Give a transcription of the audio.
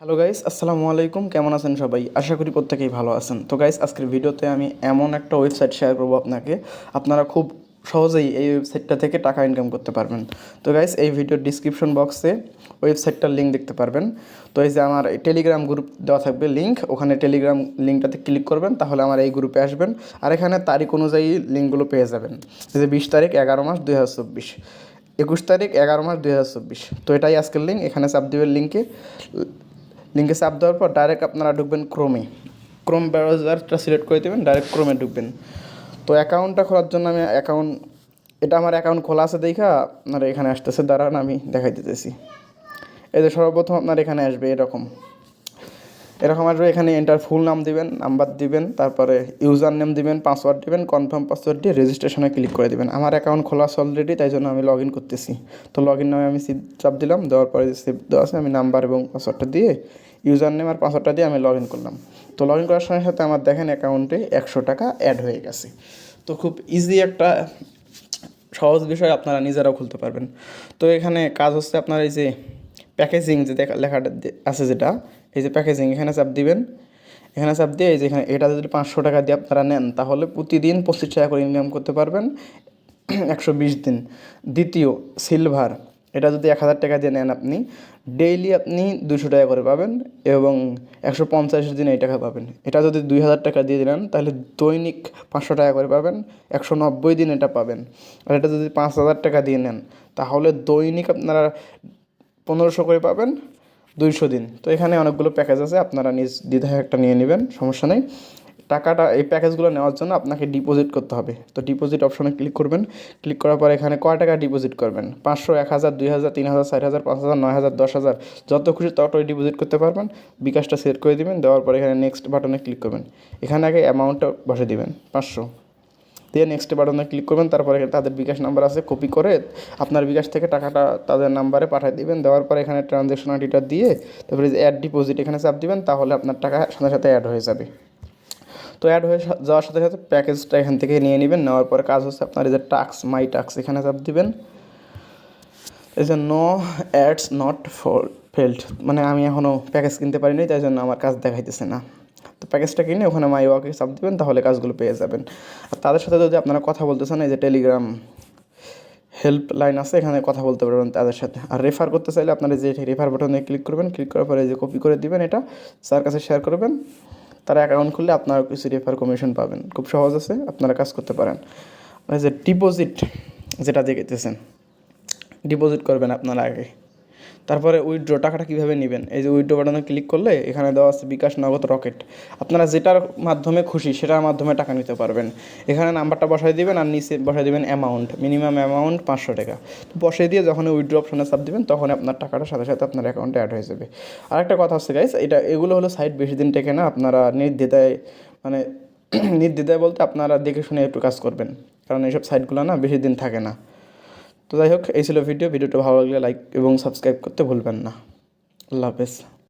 Hello guys, আসসালামু আলাইকুম। কেমন আছেন সবাই? আশা করি প্রত্যেকেই ভালো আছেন। তো গাইস, আজকের ভিডিওতে আমি এমন একটা ওয়েবসাইট শেয়ার করবো আপনারা খুব সহজেই এই ওয়েবসাইটটা থেকে টাকা ইনকাম করতে পারবেন। তো গাইস, এই ভিডিওর ডিসক্রিপশন বক্সে ওয়েবসাইটটার লিঙ্ক দেখতে পারবেন। তো এই যে আমার টেলিগ্রাম গ্রুপ দেওয়া থাকবে লিঙ্ক, ওখানে টেলিগ্রাম লিঙ্কটাতে ক্লিক করবেন, তাহলে আমার এই গ্রুপে আসবেন। আর এখানে তারিখ অনুযায়ী লিঙ্কগুলো পেয়ে যাবেন। এই যে 20 তারিখ 11 মাস 2024, 21 তারিখ 11 মাস 2024। তো এটাই আজকের লিঙ্ক। এখানে চাপ দিবেন লিঙ্কে চাপ দেওয়ার পর ডাইরেক্ট আপনারা ঢুকবেন ক্রোম ব্রাউজারটা সিলেক্ট করে দেবেন, ডাইরেক্ট ক্রোমে ঢুকবেন। তো অ্যাকাউন্টটা খোলার জন্য এটা আমার অ্যাকাউন্ট খোলা আছে দেখা আপনারা এখানে আসতেছে, দাঁড়ান আমি দেখাই দিতেছি। এই যে সর্বপ্রথম আপনার এখানে আসবে এরকম আসবে। এখানে এন্টার ফুল নাম দিবেন, নাম্বার দিবেন, তারপরে ইউজার নেম দিবেন, পাসওয়ার্ড দিবেন, কনফার্ম পাসওয়ার্ড দিয়ে রেজিস্ট্রেশনে ক্লিক করে দিবেন। আমার অ্যাকাউন্ট খোলা আছে অলরেডি, তাই জন্য আমি লগ ইন করতেছি। তো লগ ইন নামে আমি চাপ দিলাম, দেওয়ার পরে যে সেভ দেওয়া আছে আমি নাম্বার এবং পাসওয়ার্ডটা দিয়ে ইউজার নেম আর পাসওয়ার্ডটা দিয়ে আমি লগ ইন করলাম। তো লগ ইন করার সঙ্গে সাথে আমার দেখেন অ্যাকাউন্টে 100 টাকা অ্যাড হয়ে গেছে। তো খুব ইজি একটা সহজ বিষয়, আপনারা নিজেরাও খুলতে পারবেন। তো এখানে কাজ হচ্ছে আপনার এই যে প্যাকেজিং যে লেখাটা আছে যেটা, এই যে প্যাকেজিং, এখানে চাপ দিবেন। এখানে চাপ দিয়ে এই যে এখানে এটা যদি 500 টাকা দিয়ে আপনারা নেন, তাহলে প্রতিদিন 25 টাকা করে ইনকাম করতে পারবেন 120 দিন। দ্বিতীয়, সিলভার, এটা যদি 1000 টাকা দিয়ে নেন আপনি, ডেইলি আপনি 200 টাকা করে পাবেন এবং 150 দিন এই টাকা পাবেন। এটা যদি 2000 টাকা দিয়ে নেন, তাহলে দৈনিক 500 টাকা করে পাবেন, 190 দিন এটা পাবেন। আর এটা যদি 5000 টাকা দিয়ে নেন, তাহলে দৈনিক আপনারা 1500 করে পাবেন, 200 দিন। তো এখানে অনেকগুলো প্যাকেজ আছে, আপনারা নিজ দ্বিধায় একটা নিয়ে নেবেন, সমস্যা নেই। টাকাটা এই প্যাকেজগুলো নেওয়ার জন্য আপনাকে ডিপোজিট করতে হবে। তো ডিপোজিট অপশনে ক্লিক করবেন। ক্লিক করার পর এখানে কয় টাকা ডিপোজিট করবেন, 500, 1000, 2000, 3000, 40,000, 5000, 9000, 10,000, যত খুশি ততই ডিপোজিট করতে পারবেন। বিকাশটা সেট করে দিবেন, দেওয়ার পর এখানে নেক্সট বাটনে ক্লিক করবেন। এখানে আগে অ্যামাউন্টটা বসে দিবেন 500, দিয়ে নেক্সট বাটনে ক্লিক করবেন। তারপরে তাদের বিকাশ নাম্বার আছে, কপি করে আপনার বিকাশ থেকে টাকাটা তাদের নাম্বারে পাঠিয়ে দিবেন। দেওয়ার পর এখানে ট্রানজ্যাকশন আইডিটা দিয়ে তারপরে যে অ্যাড ডিপোজিট এখানে চাপ দিবেন, তাহলে আপনার টাকা সাথে সাথে অ্যাড হয়ে যাবে। তো অ্যাড হয়ে যাওয়ার সাথে সাথে প্যাকেজটা এখান থেকে নিয়ে নেবেন। নেওয়ার পরে কাজ হচ্ছে আপনার এই যে মাই টাস্ক, এখানে চাপ দিবেন। এই যে নো অ্যাডস নট ফেল্ড, মানে আমি এখনও প্যাকেজ কিনতে পারিনি, তাই জন্য আমার কাজ দেখাইতেছে না। তো প্যাকেজটা কিনে ওখানে মাই ওয়ার্কে চাপ দিবেন, তাহলে কাজগুলো পেয়ে যাবেন। আর তাদের সাথে যদি আপনারা কথা বলতে চান, এই যে টেলিগ্রাম হেল্পলাইন আছে, এখানে কথা বলতে পারবেন তাদের সাথে। আর রেফার করতে চাইলে আপনারা যে রেফার বাটনে ক্লিক করবেন, ক্লিক করার পরে এই যে কপি করে দিবেন, এটা স্যার কাছে শেয়ার করবেন। তারা অ্যাকাউন্ট খুললে আপনারা কিছু রেফার কমিশন পাবেন। খুব সহজ আছে, আপনারা কাজ করতে পারেন। মানে যে ডিপোজিট যেটা দেখতেছেন, ডিপোজিট করবেন আপনারা আগে, তারপরে উইথড্র টাকাটা কীভাবে নেবেন, এই যে উইথড্র বাটনে ক্লিক করলে এখানে দেওয়া আছে বিকাশ, নগদ, রকেট। আপনারা যেটার মাধ্যমে খুশি সেটার মাধ্যমে টাকা নিতে পারবেন। এখানে নাম্বারটা বসাই দিবেন আর নিচে বসাই দিবেন অ্যামাউন্ট, মিনিমাম অ্যামাউন্ট 500 টাকা। তো বসাই দিয়ে যখন উইথড্র অপশনে চাপ দিবেন, তখন আপনার টাকাটা সাথে সাথে আপনার অ্যাকাউন্টে অ্যাড হয়ে যাবে। আরেকটা কথা হচ্ছে গাইস, এগুলো হলো সাইট বেশি দিন টেকে না, আপনারা নির্দ্বিধায়, মানে নির্দ্বিধায় বলতে আপনারা দেখে শুনে একটু কাজ করবেন, কারণ এইসব সাইটগুলো না বেশি দিন থাকে না। তো যাই হোক, এই ছিল ভিডিওটা ভালো লাগলে লাইক এবং সাবস্ক্রাইব করতে ভুলবেন না। আল্লাহ হাফেজ।